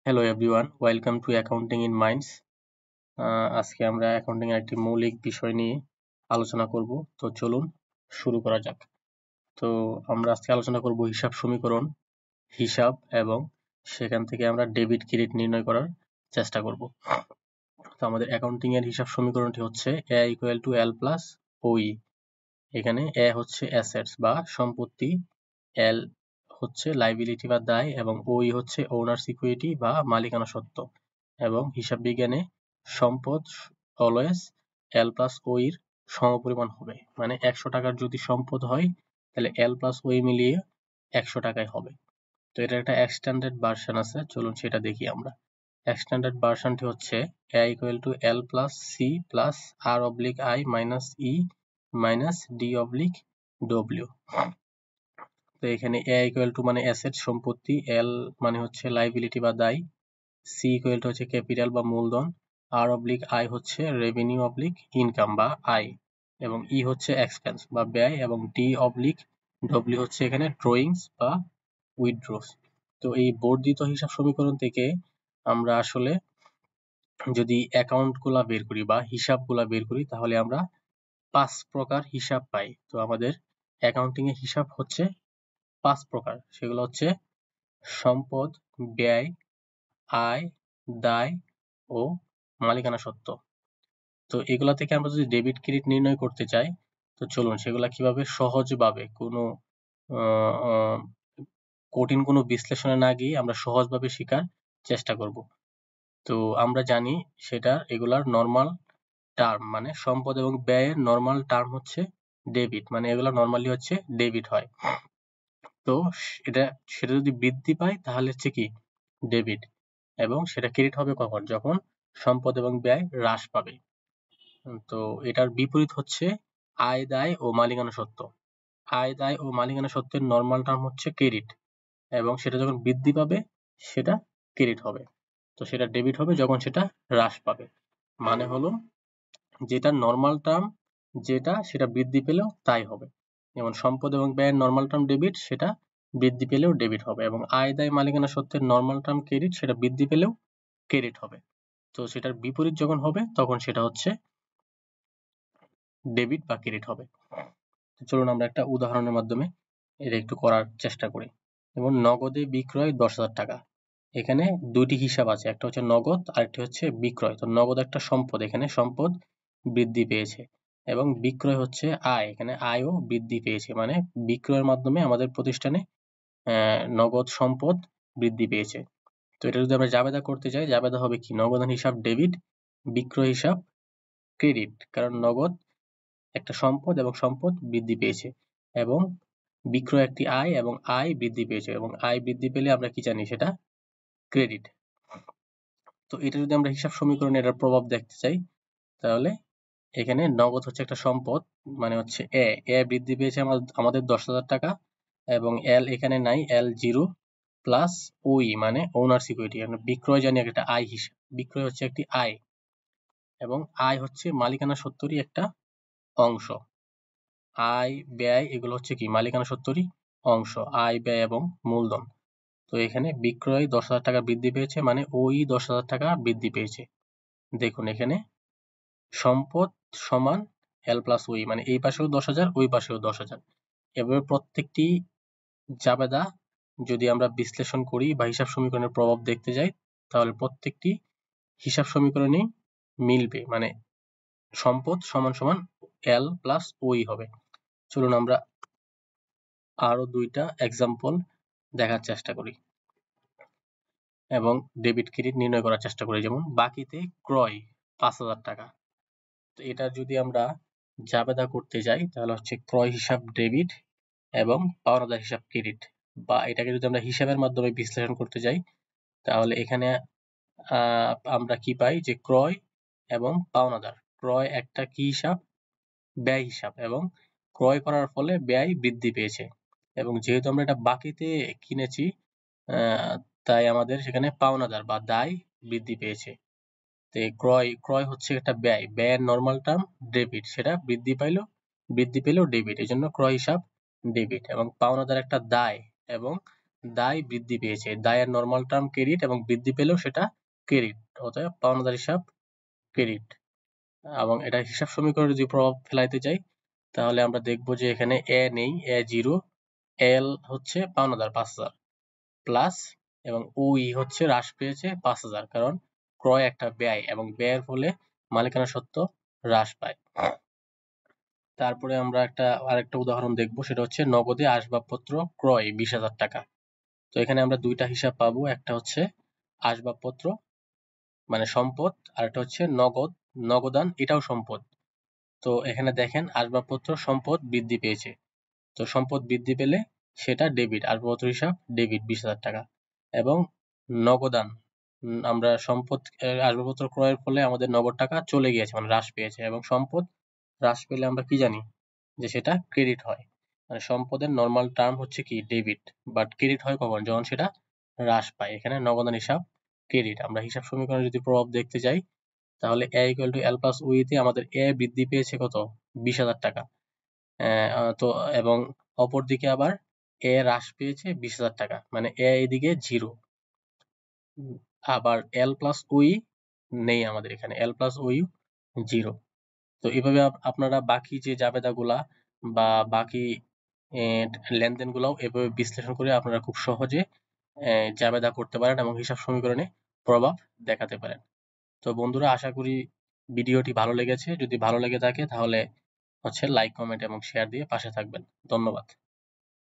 Hello everyone, welcome to accounting in minds. আজকে আমরা accounting এর একটি মৌলিক বিষয় নিয়ে আলোচনা করব। তো চলুন শুরু করা যাক। তো আমরা আজকে আলোচনা করব হিসাব সমীকরণ, হিসাব এবং সেখান থেকে আমরা ডেবিট ক্রেডিট নির্ণয় করার চেষ্টা করব। তো আমাদের অ্যাকাউন্টিং এর হিসাব সমীকরণটি হচ্ছে A equal to L plus ওই। এখানে এ হচ্ছে অ্যাসেটস বা সম্পত্তি, এল হচ্ছে লাইবিলিটি বা দায় এবং ওই হচ্ছে ওনার্স ইকুইটি বা মালিকানা সত্ত্ব। এবং হিসাব বিজ্ঞানে সম্পদ অলওয়েজ এল প্লাস ওইর সমপরিমাণ হবে, মানে 100 টাকার যদি সম্পদ হয় তাহলে এল প্লাস ওই মিলিয়ে 100 টাকায় হবে। তো এটা একটা এক্সটেন্ডেড ভার্সন আছে, চলুন সেটা দেখি আমরা। এক্সটেন্ডেড ভার্সনটি হচ্ছে A equal to L plus C plus R oblique I minus E minus D oblique W. তো এখানে এ ইকুয়াল টু মানে অ্যাসেট সম্পত্তি, এল মানে হচ্ছে লাইবিলিটি বা দায়, সি ইকুয়াল টু হচ্ছে ক্যাপিটাল বা মূলধন, আর অবলিক আই হচ্ছে রেভিনিউ অবলিক ইনকাম বা আয়, এবং ই হচ্ছে এক্সপেন্স বা ব্যয়, এবং ডি অবলিক ডব্লিউ হচ্ছে এখানে ড্রয়িংস বা উইথড্রোস। তো এই বর্ধিত হিসাব সমীকরণ থেকে আমরা আসলে যদি অ্যাকাউন্ট গুলা বের করি বা হিসাব গুলা বের করি তাহলে আমরা 5 প্রকার হিসাব পাই। তো আমাদের অ্যাকাউন্টিং এর হিসাব হচ্ছে 5 প্রকার, সেগুলো হচ্ছে সম্পদ, ব্যয়, আয়, দায় ও মালিকানা সত্ত্ব। তো এগুলা থেকে আমরা যদি ডেবিট ক্রেডিট নির্ণয় করতে চাই, তো চলুন সেগুলা কিভাবে সহজভাবে কোনো কঠিন কোনো বিশ্লেষণে না গিয়ে আমরা সহজভাবে শেখার চেষ্টা করব। তো আমরা জানি সেটা এগুলার নর্মাল টার্ম, মানে সম্পদ এবং ব্যয়ের নর্মাল টার্ম হচ্ছে ডেবিট, মানে এগুলা নর্মালি হচ্ছে ডেবিট হয়। তো সেটা যদি বৃদ্ধি পায় তাহলে হচ্ছে কি ডেবিট, এবং সেটা ক্রেডিট হবে কখন, যখন সম্পদ এবং ব্যয় হ্রাস পাবে। তো এটার বিপরীত হচ্ছে আয়, দায় ও মালিকানা সত্ত্ব। আয়, দায় ও মালিকানা সত্ত্বের নর্মাল টার্ম হচ্ছে ক্রেডিট, এবং সেটা যখন বৃদ্ধি পাবে সেটা ক্রেডিট হবে। তো সেটা ডেবিট হবে যখন সেটা হ্রাস পাবে। মানে হলো যেটা নর্মাল টার্ম সেটা বৃদ্ধি পেলেও তাই হবে। যেমন সম্পদ এবং ব্যয়ের নর্মাল টার্ম ডেবিট, সেটা বৃদ্ধি পেলেও ডেবিট হবে, এবং আয়, দায়, মালিকানা সত্ত্বের নর্মাল টার্ম ক্রেডিট, সেটা বৃদ্ধি পেলেও ক্রেডিট হবে। তো সেটার বিপরীত যখন হবে তখন সেটা হচ্ছে ডেবিট বা ক্রেডিট হবে। চলুন আমরা একটা উদাহরণের মাধ্যমে এটা একটু করার চেষ্টা করি। যেমন নগদে বিক্রয় 10,000 টাকা। এখানে দুটি হিসাব আছে, একটা হচ্ছে নগদ আর একটা হচ্ছে বিক্রয়। তো নগদ একটা সম্পদ, এখানে সম্পদ বৃদ্ধি পেয়েছে, এবং বিক্রয় হচ্ছে আয়, এখানে আয়ও বৃদ্ধি পেয়েছে, মানে বিক্রয়ের মাধ্যমে আমাদের প্রতিষ্ঠানে নগদ সম্পদ বৃদ্ধি পেয়েছে। তো এটা যদি আমরা জাবেদা করতে চাই, জাবেদা হবে কি, নগদান হিসাব ডেবিট, বিক্রয় হিসাব ক্রেডিট, কারণ নগদ একটা সম্পদ এবং সম্পদ বৃদ্ধি পেয়েছে, এবং বিক্রয় একটি আয় এবং আয় বৃদ্ধি পেয়েছে, এবং আয় বৃদ্ধি পেলে আমরা কি জানি সেটা ক্রেডিট। তো এটা যদি আমরা হিসাব সমীকরণে এটার প্রভাব দেখতে চাই, তাহলে এখানে নগদ হচ্ছে একটা সম্পদ, মানে হচ্ছে এ বৃদ্ধি পেয়েছে আমাদের 10,000 টাকা, এবং এল এখানে নাই, এল জিরো, প্লাস ওই মানে ওনার্স ইকুইটি, বিক্রয় জানি একটা আয় হিসাব, বিক্রয় হচ্ছে একটি আয়, এবং আয় হচ্ছে মালিকানা সত্ত্বরই একটা অংশ। আয়, ব্যয় এগুলো হচ্ছে কি মালিকানা সত্ত্বরই অংশ, আয়, ব্যয় এবং মূলধন। তো এখানে বিক্রয় 10,000 টাকা বৃদ্ধি পেয়েছে, মানে ওই 10,000 টাকা বৃদ্ধি পেয়েছে। দেখুন এখানে সম্পদ সমান এল প্লাস ওই, মানে এই পাশেও 10,000 ওই পাশেও 10,000। এভাবে প্রত্যেকটি জাবেদা যদি আমরা বিশ্লেষণ করি বা হিসাব সমীকরণের প্রভাব দেখতে যাই, তাহলে প্রত্যেকটি হিসাব সমীকরণেই মিলবে, মানে সম্পদ সমান সমান এল প্লাস ওই হবে। চলুন আমরা আরো দুইটা এক্সাম্পল দেখার চেষ্টা করি এবং ডেবিট ক্রেডিট নির্ণয় করার চেষ্টা করি। যেমন বাকিতে ক্রয় 5,000 টাকা। তো এটা যদি আমরা জাবেদা করতে যাই তাহলে হচ্ছে ক্রয় হিসাব ডেবিট এবং পাওনাদার হিসাব ক্রেডিট, বা এটাকে যদি আমরা হিসাবের মাধ্যমে বিশ্লেষণ করতে যাই তাহলে এখানে আমরা কি পাই যে ক্রয় এবং পাওনাদার, ক্রয় একটা কি হিসাব, ব্যয় হিসাব, এবং ক্রয় করার ফলে ব্যয় বৃদ্ধি পেয়েছে, এবং যেহেতু আমরা এটা বাকিতে কিনেছি তাই আমাদের সেখানে পাওনাদার বা দায় বৃদ্ধি পেয়েছে। তো ক্রয় হচ্ছে একটা ব্যয়, ব্যয়ের নর্মাল টার্ম ডেবিট, সেটা বৃদ্ধি পেলেও ডেবিট, এই জন্য ক্রয় হিসাব ডেবিট, এবং পাওনাদার একটা দায়, এবং দায় বৃদ্ধি পেয়েছে, দায়ের নরমাল টার্ম ক্রেডিট এবং বৃদ্ধি পেলেও সেটা ক্রেডিট, অতএব পাওনাদার হিসাব ক্রেডিট। এবং এটা হিসাব সমীকরণে যদি প্রভাব ফেলাইতে চাই তাহলে আমরা দেখব যে এখানে এ নেই, এ 0, এল হচ্ছে পাওনাদার 5,000 প্লাস, এবং ওই হচ্ছে হ্রাস পেয়েছে 5,000, কারণ ক্রয় একটা ব্যয় এবং ব্যয়ের ফলে মালিকানা সত্ত্ব হ্রাস পায়। তারপরে আমরা আরেকটা উদাহরণ দেখব, সেটা হচ্ছে নগদে আসবাবপত্র ক্রয় 20,000 টাকা। তো এখানে আমরা দুইটা হিসাব পাবো, একটা হচ্ছে আসবাবপত্র মানে সম্পদ, আর একটা হচ্ছে নগদান, এটাও সম্পদ। তো এখানে দেখেন আসবাবপত্র সম্পদ বৃদ্ধি পেয়েছে, তো সম্পদ বৃদ্ধি পেলে সেটা ডেবিট, আসবাবপত্র হিসাব ডেবিট 20,000 টাকা। এবং নগদান, আমরা সম্পদ আসবাবপত্র ক্রয়ের ফলে আমাদের নগদ টাকা চলে গিয়েছে মানে হ্রাস পেয়েছে, এবং সম্পদ হ্রাস পেলে আমরা কি জানি যে সেটা ক্রেডিট হয়। মানে সম্পদের নরমাল টার্ম হচ্ছে কি ডেবিট, বাট ক্রেডিট হয় কখন, যখন সেটা হ্রাস পায়। এখানে নগদান হিসাব ক্রেডিট। আমরা হিসাব সমীকরণে যদি প্রভাব দেখতে যাই তাহলে a = l + ওই তে আমাদের a বৃদ্ধি পেয়েছে কত, 20,000 টাকা। তো এবং অপরদিকে আবার a হ্রাস পেয়েছে 20,000 টাকা, মানে a এদিকে 0। আবার l + ওই নেই আমাদের এখানে, l + ওই 0। তো এভাবে আপনারা বাকি যে জাবেদাগুলা বা বাকি লেনদেনগুলাও এভাবে বিশ্লেষণ করে আপনারা খুব সহজে জাবেদা করতে পারেন এবং হিসাব সমীকরণে প্রভাব দেখাতে পারেন। তো বন্ধুরা, আশা করি ভিডিওটি ভালো লেগেছে। যদি ভালো লেগে থাকে তাহলে লাইক, কমেন্ট এবং শেয়ার দিয়ে পাশে থাকবেন। ধন্যবাদ।